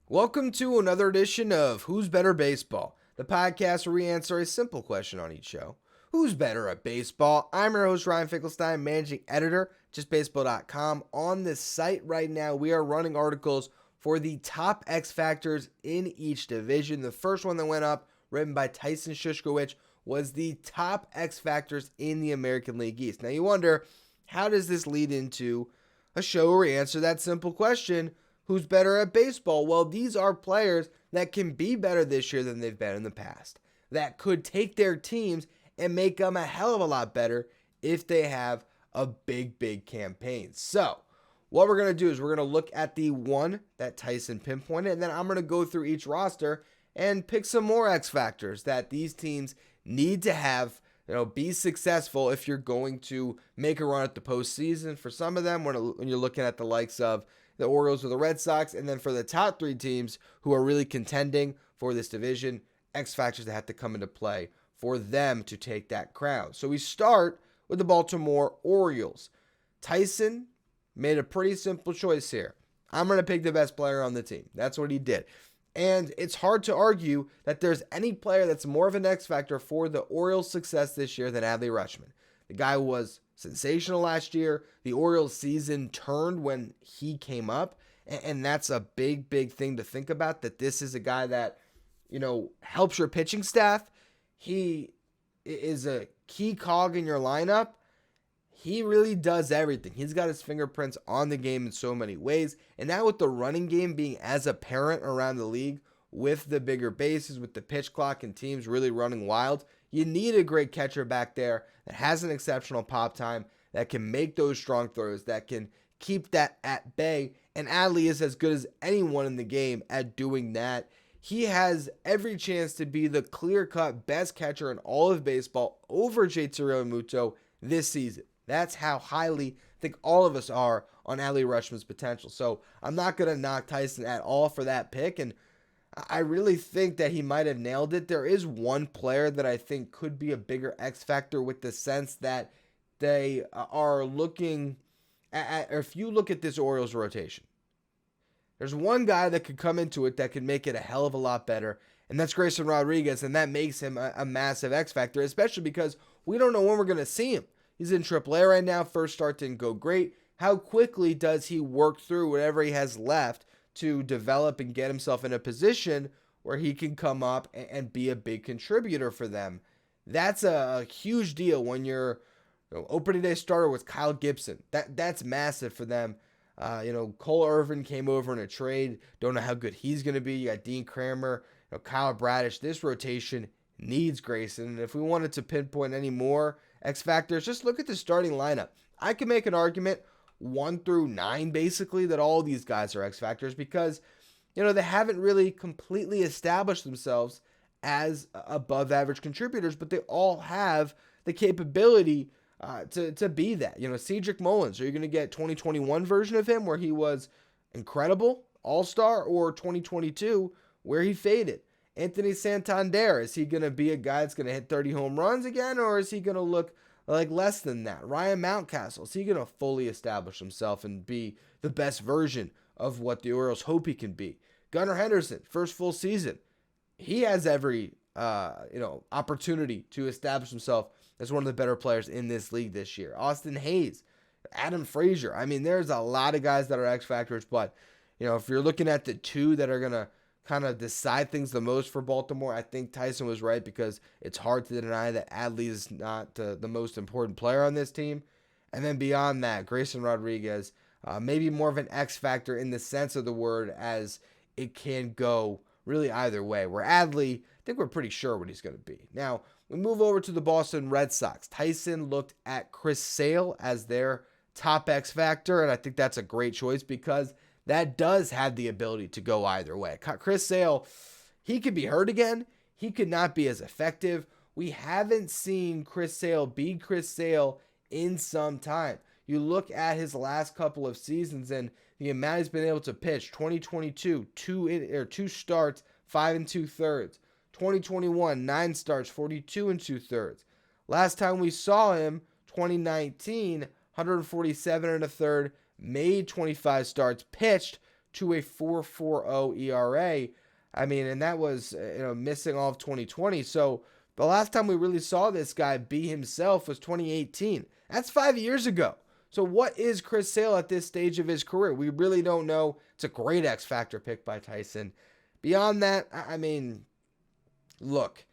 Welcome to another edition of Who's Better Baseball, the podcast where we answer a simple question on each show. Who's better at baseball? I'm your host, Ryan Finkelstein, managing editor, justbaseball.com. On this site right now, we are running articles for the top X factors in each division. The first one that went up, written by Tyson Shushkowicz, was the top X factors in the American League East. Now you wonder, how does this lead into a show where we answer that simple question? Who's better at baseball? Well, these are players that can be better this year than they've been in the past, that could take their teams and make them a hell of a lot better if they have a big campaign. So what we're going to do is we're going to look at the one that Tyson pinpointed, and then I'm going to go through each roster and pick some more X factors that these teams need to have, be successful if you're going to make a run at the postseason. For some of them, when you're looking at the likes of the Orioles or the Red Sox, and then for the top three teams who are really contending for this division, X factors that have to come into play for them to take that crown. So we start with the Baltimore Orioles. Tyson made a pretty simple choice here. I'm going to pick the best player on the team. That's what he did. And it's hard to argue that there's any player that's more of an X factor for the Orioles' success this year than Adley Rutschman. The guy was sensational last year. The Orioles season turned when he came up, and that's a big thing to think about, that this is a guy that, helps your pitching staff. He is a key cog in your lineup. He really does everything. He's got his fingerprints on the game in so many ways, and now with the running game being as apparent around the league, with the bigger bases, with the pitch clock and teams really running wild, you need a great catcher back there that has an exceptional pop time, that can make those strong throws, that can keep that at bay. And Adley is as good as anyone in the game at doing that. He has every chance to be the clear-cut best catcher in all of baseball over JT Realmuto this season. That's how highly I think all of us are on Adley Rutschman's potential. So I'm not going to knock Tyson at all for that pick, and I really think that he might have nailed it. There is one player that I think could be a bigger X factor, with the sense that they are looking at, or if you look at this Orioles rotation, there's one guy that could come into it that could make it a hell of a lot better, and that's Grayson Rodriguez, and that makes him a massive X factor, especially because we don't know when we're going to see him. He's in AAA right now. First start didn't go great. How quickly does he work through whatever he has left to develop and get himself in a position where he can come up and be a big contributor for them? That's a huge deal when you're opening day starter with Kyle Gibson. That's massive for them. Cole Irvin came over in a trade. Don't know how good he's going to be. You got Dean Kramer, Kyle Bradish. This rotation needs Grayson. And if we wanted to pinpoint any more X factors, just look at the starting lineup. I can make an argument 1 through 9 basically that all these guys are X factors, because they haven't really completely established themselves as above average contributors, but they all have the capability to be that. Cedric Mullins, are you going to get 2021 version of him where he was incredible, all-star, or 2022 where he faded? Anthony Santander, is he going to be a guy that's going to hit 30 home runs again, or is he going to look like less than that? Ryan Mountcastle, is he going to fully establish himself and be the best version of what the Orioles hope he can be? Gunnar Henderson, first full season, he has every opportunity to establish himself as one of the better players in this league this year. Austin Hayes, Adam Frazier. I mean, there's a lot of guys that are X factors, but if you're looking at the two that are going to kind of decide things the most for Baltimore, I think Tyson was right, because it's hard to deny that Adley is not the most important player on this team. And then beyond that, Grayson Rodriguez, maybe more of an X factor in the sense of the word, as it can go really either way. Where Adley, I think we're pretty sure what he's going to be. Now, we move over to the Boston Red Sox. Tyson looked at Chris Sale as their top X factor, and I think that's a great choice, because that does have the ability to go either way. Chris Sale, he could be hurt again. He could not be as effective. We haven't seen Chris Sale be Chris Sale in some time. You look at his last couple of seasons and the amount he's been able to pitch. 2022, two starts, 5 2/3. 2021, 9 starts, 42 2/3. Last time we saw him, 2019, 147 1/3, made 25 starts, pitched to a 4.40 ERA. I mean, and that was missing all of 2020. So the last time we really saw this guy be himself was 2018. That's 5 years ago. So what is Chris Sale at this stage of his career? We really don't know. It's a great X Factor pick by Tyson. Beyond that, I mean, look,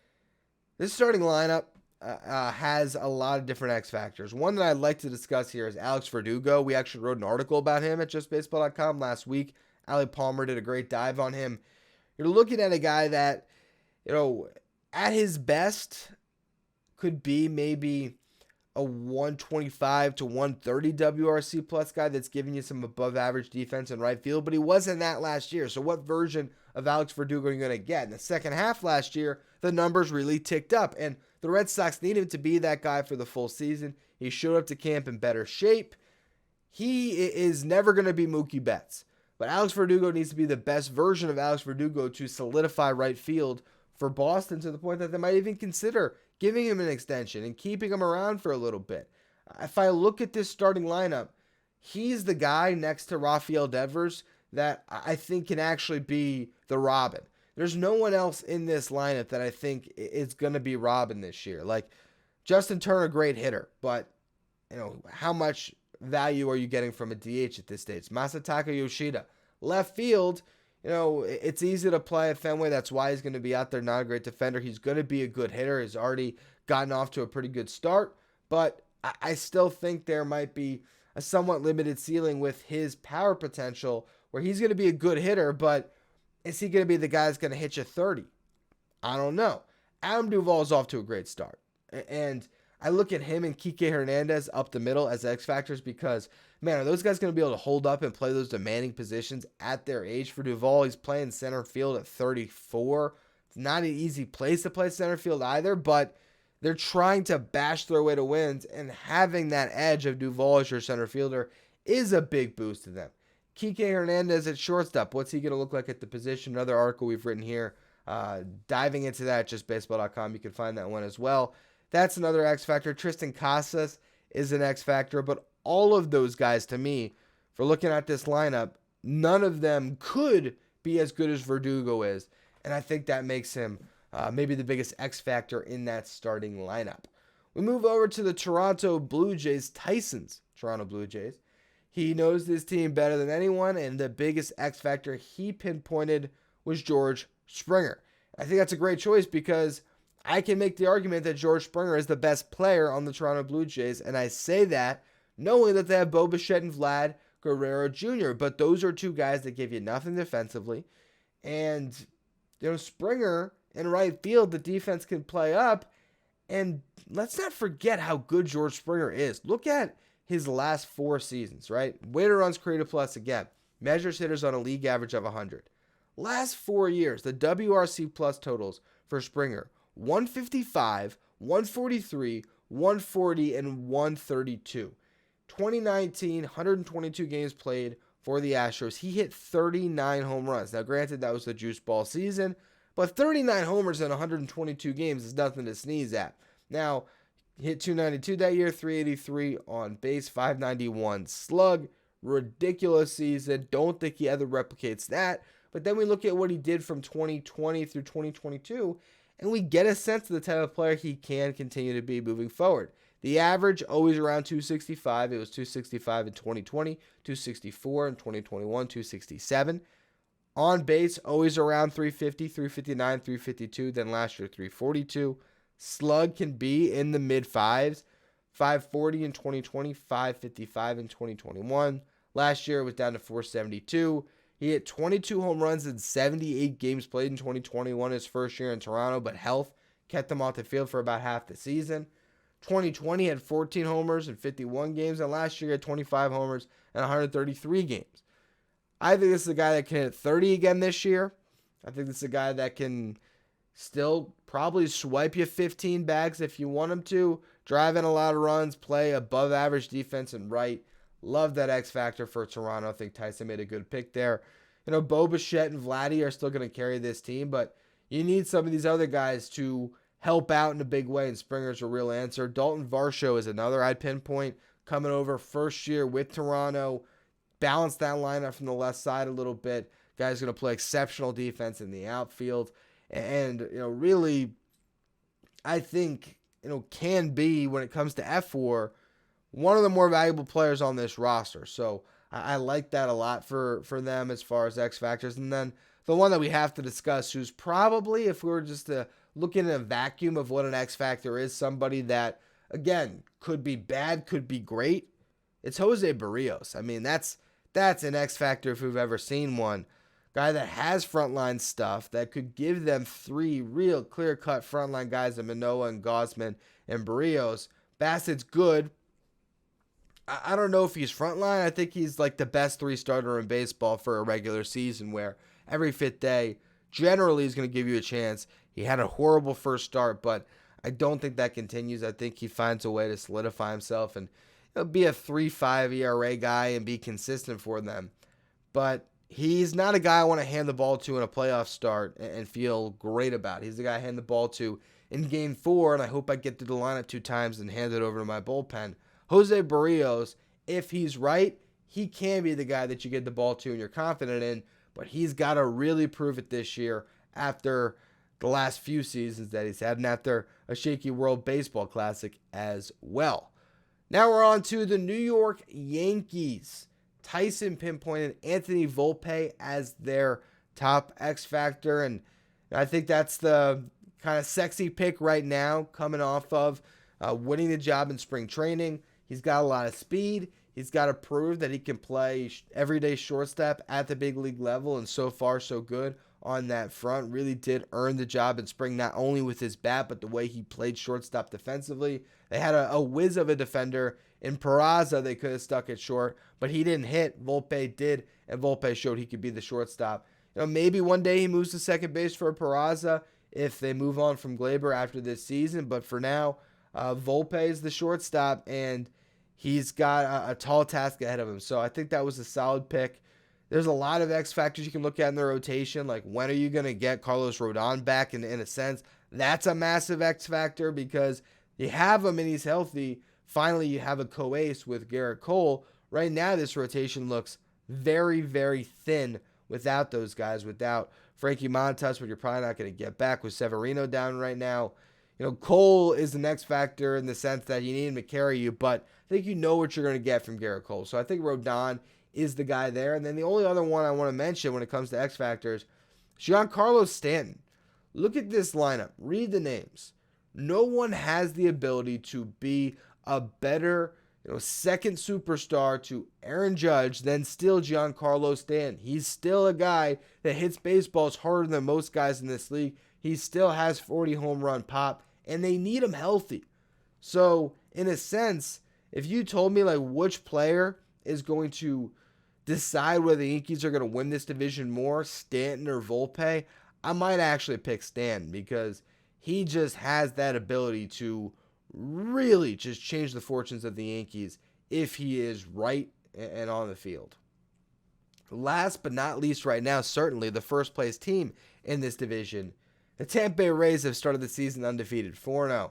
this starting lineup has a lot of different X factors. One that I'd like to discuss here is Alex Verdugo. We actually wrote an article about him at justbaseball.com last week. Ali Palmer did a great dive on him. You're looking at a guy that, at his best could be maybe a 125 to 130 WRC plus guy that's giving you some above average defense in right field, but he wasn't that last year. So what version of Alex Verdugo are you going to get? In the second half last year, the numbers really ticked up, and the Red Sox need him to be that guy for the full season. He showed up to camp in better shape. He is never going to be Mookie Betts, but Alex Verdugo needs to be the best version of Alex Verdugo to solidify right field for Boston, to the point that they might even consider giving him an extension and keeping him around for a little bit. If I look at this starting lineup, he's the guy next to Rafael Devers that I think can actually be the Robin. There's no one else in this lineup that I think is going to be Robin this year. Like, Justin Turner, great hitter, but how much value are you getting from a DH at this stage? Masataka Yoshida, left field. It's easy to play at Fenway. That's why he's going to be out there, not a great defender. He's going to be a good hitter. He's already gotten off to a pretty good start, but I still think there might be a somewhat limited ceiling with his power potential, where he's going to be a good hitter, but is he going to be the guy that's going to hit you 30? I don't know. Adam Duvall is off to a great start, and I look at him and Kike Hernandez up the middle as X factors because, man, are those guys going to be able to hold up and play those demanding positions at their age? For Duvall, he's playing center field at 34. It's not an easy place to play center field either, but they're trying to bash their way to wins, and having that edge of Duvall as your center fielder is a big boost to them. Kike Hernandez at shortstop, what's he going to look like at the position? Another article we've written here, diving into that at justbaseball.com. You can find that one as well. That's another X factor. Tristan Casas is an X factor, but all of those guys, to me, for looking at this lineup, none of them could be as good as Verdugo is, and I think that makes him maybe the biggest X factor in that starting lineup. We move over to the Toronto Blue Jays, Tyson's Toronto Blue Jays. He knows this team better than anyone, and the biggest X factor he pinpointed was George Springer. I think that's a great choice because I can make the argument that George Springer is the best player on the Toronto Blue Jays, and I say that knowing that they have Bo Bichette and Vlad Guerrero Jr., but those are two guys that give you nothing defensively, and Springer in right field, the defense can play up, and let's not forget how good George Springer is. Look at his last 4 seasons, right? Weighted runs created plus again. Measures hitters on a league average of 100. Last 4 years, the WRC plus totals for Springer, 155, 143, 140, and 132. 2019, 122 games played for the Astros. He hit 39 home runs. Now, granted, that was the juice ball season, but 39 homers in 122 games is nothing to sneeze at. Now, hit 292 that year, 383 on base, 591 slug. Ridiculous season. Don't think he ever replicates that. But then we look at what he did from 2020 through 2022, and we get a sense of the type of player he can continue to be moving forward. The average, always around 265. It was 265 in 2020, 264 in 2021, 267. On base, always around 350, 359, 352. Then last year, 342. Slug can be in the mid-5s. 540 in 2020, 555 in 2021. Last year, it was down to 472. He hit 22 home runs in 78 games played in 2021, his first year in Toronto, but health kept him off the field for about half the season. 2020 had 14 homers in 51 games, and last year he had 25 homers in 133 games. I think this is a guy that can hit 30 again this year. I think this is a guy that can still probably swipe you 15 bags if you want him to, drive in a lot of runs, play above average defense and right. Love that X factor for Toronto. I think Tyson made a good pick there. Bo Bichette and Vladdy are still going to carry this team, but you need some of these other guys to help out in a big way, and Springer's a real answer. Dalton Varsho is another I'd pinpoint, coming over first year with Toronto. balance that lineup from the left side a little bit. Guy's going to play exceptional defense in the outfield. And, really, I think, can be, when it comes to F4, one of the more valuable players on this roster. So I like that a lot for them as far as X factors. And then the one that we have to discuss, who's probably, if we were just to look in a vacuum of what an X factor is, somebody that, again, could be bad, could be great, it's Jose Barrios. I mean, that's an X factor if we've ever seen one. Guy that has frontline stuff that could give them three real clear-cut frontline guys in Manoah and Gausman and Barrios. Bassett's good. I don't know if he's frontline. I think he's like the best three starter in baseball for a regular season, where every fifth day generally is going to give you a chance. He had a horrible first start, but I don't think that continues. I think he finds a way to solidify himself and be a 3.5 ERA guy and be consistent for them. But he's not a guy I want to hand the ball to in a playoff start and feel great about. He's the guy I hand the ball to in Game 4, and I hope I get through the lineup 2 times and hand it over to my bullpen. Jose Barrios, if he's right, he can be the guy that you get the ball to and you're confident in, but he's got to really prove it this year after the last few seasons that he's had and after a shaky World Baseball Classic as well. Now we're on to the New York Yankees. Tyson pinpointed Anthony Volpe as their top X factor, and I think that's the kind of sexy pick right now, coming off of winning the job in spring training. He's got a lot of speed. He's got to prove that he can play everyday shortstop at the big league level, and so far so good on that front. Really did earn the job in spring, not only with his bat, but the way he played shortstop defensively. They had a whiz of a defender in Peraza. They could have stuck it short, but he didn't hit. Volpe did, and Volpe showed he could be the shortstop. Maybe one day he moves to second base for Peraza if they move on from Glaber after this season, but for now, Volpe is the shortstop, and he's got a tall task ahead of him. So I think that was a solid pick. There's a lot of X factors you can look at in the rotation, like when are you going to get Carlos Rodon back in a sense. That's a massive X factor because you have him and he's healthy. Finally, you have a co-ace with Garrett Cole. Right now, this rotation looks very, very thin without those guys, without Frankie Montas, but you're probably not going to get back with Severino down right now. Cole is the next factor in the sense that you need him to carry you, but I think you know what you're going to get from Garrett Cole. So I think Rodon is the guy there. And then the only other one I want to mention when it comes to X factors, Giancarlo Stanton. Look at this lineup. Read the names. No one has the ability to be a better second superstar to Aaron Judge than still Giancarlo Stanton. He's still a guy that hits baseballs harder than most guys in this league. He still has 40 home run pop, and they need him healthy. So, in a sense, if you told me which player is going to decide whether the Yankees are going to win this division more, Stanton or Volpe, I might actually pick Stanton because he just has that ability to really just change the fortunes of the Yankees if he is right and on the field. Last but not least right now, certainly the first place team in this division, the Tampa Bay Rays have started the season undefeated, 4-0.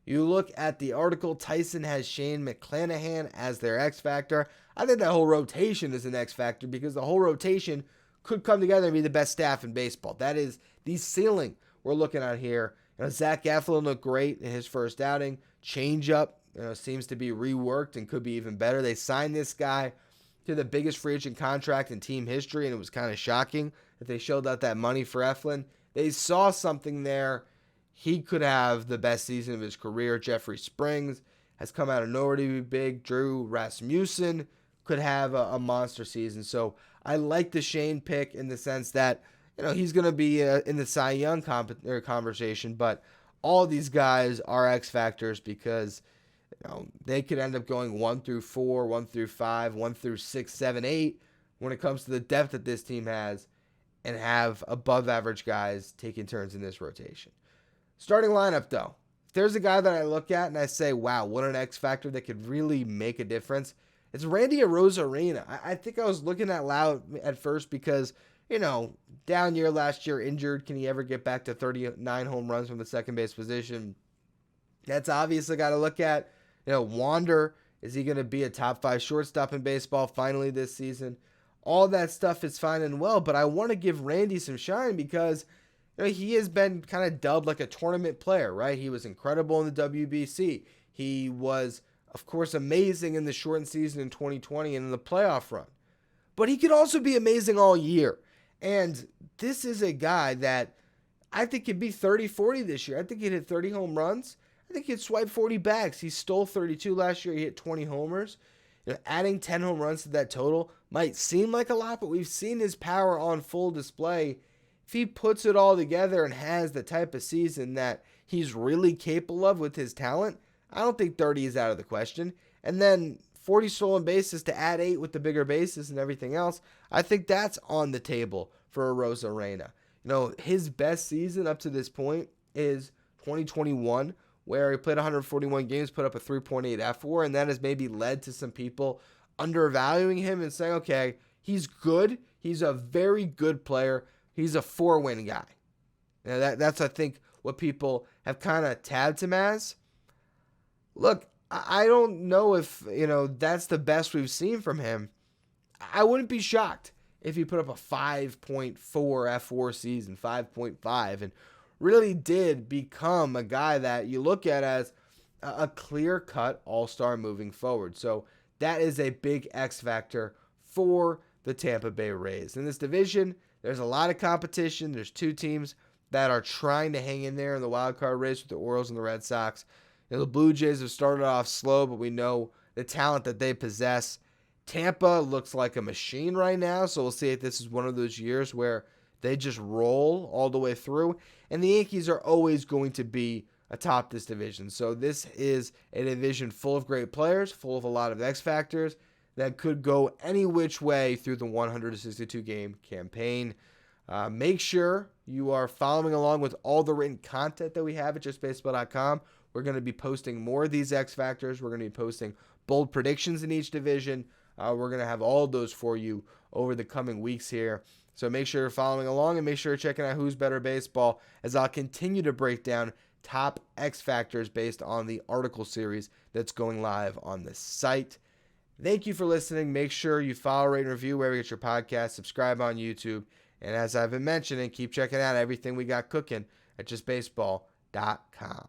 You look at the article, Tyson has Shane McClanahan as their X factor. I think that whole rotation is an X factor because the whole rotation could come together and be the best staff in baseball. That is the ceiling we're looking at here. Zach Eflin looked great in his first outing. Changeup seems to be reworked and could be even better. They signed this guy to the biggest free agent contract in team history, and it was kind of shocking that they shelled out that money for Eflin. They saw something there. He could have the best season of his career. Jeffrey Springs has come out of nowhere to be big. Drew Rasmussen could have a monster season. So I like the Shane pick in the sense that he's going to be in the Cy Young conversation, but all these guys are X factors because they could end up going 1 through 4, 1 through 5, 1 through 6, 7, 8 when it comes to the depth that this team has, and have above average guys taking turns in this rotation. Starting lineup though, if there's a guy that I look at and I say, wow, what an X factor that could really make a difference, it's Randy Arozarena. I think I was looking at loud at first because down year last year, injured. Can he ever get back to 39 home runs from the second base position? That's obviously got to look at. Wander Is he going to be a top 5 shortstop in baseball finally this season? All that stuff is fine and well, but I want to give Randy some shine because he has been kind of dubbed like a tournament player, right? He was incredible in the WBC. He was, of course, amazing in the shortened season in 2020 and in the playoff run. But he could also be amazing all year. And this is a guy that I think could be 30-40 this year. I think he'd hit 30 home runs. I think he'd swipe 40 bags. He stole 32 last year. He hit 20 homers. Adding 10 home runs to that total might seem like a lot, but we've seen his power on full display. If he puts it all together and has the type of season that he's really capable of with his talent, I don't think 30 is out of the question. And then 40 stolen bases to add 8 with the bigger bases and everything else, I think that's on the table for Arozarena. His best season up to this point is 2021, where he played 141 games, put up a 3.8 F4, and that has maybe led to some people undervaluing him and saying, okay, he's good. He's a very good player. He's a 4-win guy. That's, I think, what people have kind of tabbed him as. Look, I don't know if, that's the best we've seen from him. I wouldn't be shocked if he put up a 5.4 F4 season, 5.5, and really did become a guy that you look at as a clear-cut all-star moving forward. So that is a big X factor for the Tampa Bay Rays. In this division, there's a lot of competition. There's 2 teams that are trying to hang in there in the wild card race with the Orioles and the Red Sox. The Blue Jays have started off slow, but we know the talent that they possess. Tampa looks like a machine right now, so we'll see if this is one of those years where they just roll all the way through. And the Yankees are always going to be atop this division. So this is a division full of great players, full of a lot of X factors that could go any which way through the 162-game campaign. Make sure you are following along with all the written content that we have at justbaseball.com. We're going to be posting more of these X factors. We're going to be posting bold predictions in each division. We're going to have all of those for you over the coming weeks here. So make sure you're following along and make sure you're checking out Who's Better Baseball as I'll continue to break down top X factors based on the article series that's going live on the site. Thank you for listening. Make sure you follow, rate, and review wherever you get your podcast. Subscribe on YouTube. And as I've been mentioning, keep checking out everything we got cooking at justbaseball.com.